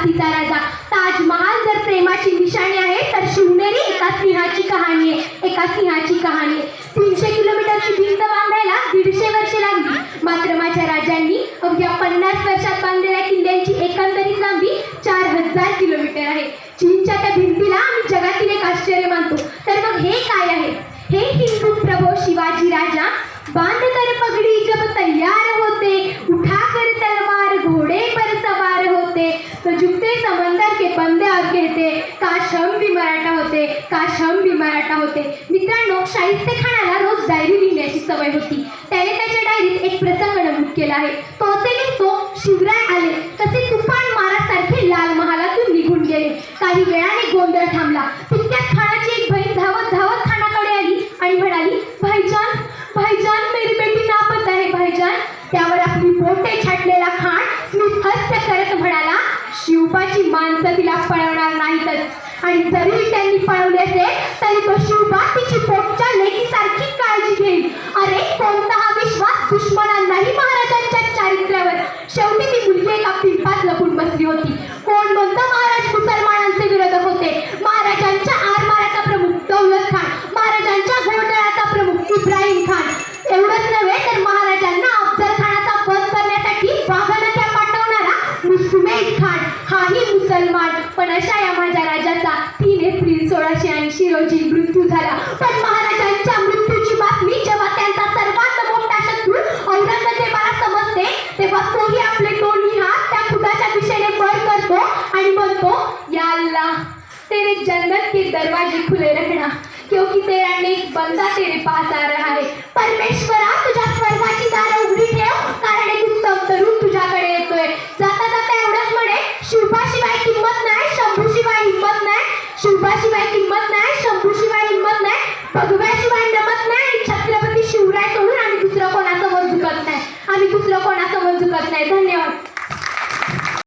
जातीचा राजा। ताजमहाल जर प्रेमाची निशाणी आहे तर शिवनेरी एका सिंहाची कहाणी आहे, एका सिंहाची कहाणी आहे। 300 किलोमीटरची भिंत बांधायला 150 वर्षे लागली, मात्र माझ्या राजांनी अवघ्या 50 वर्षात बांधलेल्या किल्ल्यांची एकंदरीत लांबी 4000 किलोमीटर आहे। चीनच्या त्या भिंतीला आम्ही जगातील एक आश्चर्य मानतो, तर मग हे काय आहे? हे हिंदू प्रभू शिवाजी राजा बांध कर पगड़ी जब तैयार होते, उठा कर तलवार घोड़े पर सवार होते, तो झुकते समंदर के बंदे और कहते काश हम भी मराठा होते, काश हम भी मराठा होते। मित्रांनो, शाहिस्ते खानाला रोज डायरी लिहिण्याची सवय होती। त्याने त्याच्या डायरीत एक प्रसंग नमूद केला आहे। तो असे लिहितो, शिवराय आले तसे तुफान मारासारखे लाल महालातून निघून गेले। काही वेळाने गोंधळ थांबला, तितक्यात खानाची एक बहीण धावत धावत खानाकडे आली आणि म्हणाली, भाईजान भाईजान मेरी बेटी नापता है भाईजान। त्यावर आपली बोटे छाटलेला खान स्मित हास्य करत म्हणाला, शिवबाची माणसं तिला पळवणार नाहीतच, आणि जरी त्यांनी पळवले असेल तरी तो शिवबा तिची पोटच्या लेकीसारखी काळजी घेईल। अरे कोणता हा विश्वास दुश्मनांनाही महाराजांच्या चारित्र्यावर। शेवटी ती मुलगी एका पिंपात लपून बसली होती। कोण म्हणतं महाराज मुसलमानांचे विरोधक होते? महाराजांच्या आरमाराचा प्रमुख दौलत खान, महाराजांच्या घोडदळाचा प्रमुख इब्राहिम खान। एवढंच नव्हे तर महाराजांना अफजल खानाचा वध करण्यासाठी वाघनख्या पाठवणारा मुसमेद खान हाही मुसलमान। पण अशा या माझ्या राजाचा 3 एप्रिल 1680 रोजी मृत्यू झाला। पण महाराजांच्या मृत्यूची बातमी जेव्हा त्यांचा सर्वात मोठा शत्रू औरंगजेबाला समजते, तेव्हा तोही आपले दोन्ही हात त्या खुदाच्या दिशेने वर करतो आणि म्हणतो, या अल्लाह तेरे जन्नत के दरवाजे खुले रखना, क्योंकि तेरा नेक बंदा तेरे पास आ रहा है। परमेश्वरा तुझ्या स्वर्गाची दारं उघडी ठेव, कारण एक उत्तम तरुण तुझ्याकडे येतोय। जाता जाता एवढंच म्हणे, शिवबाशिवाय किंमत नाही, शंभूशिवाय हिंमत नाही, शिवबाशिवाय किंमत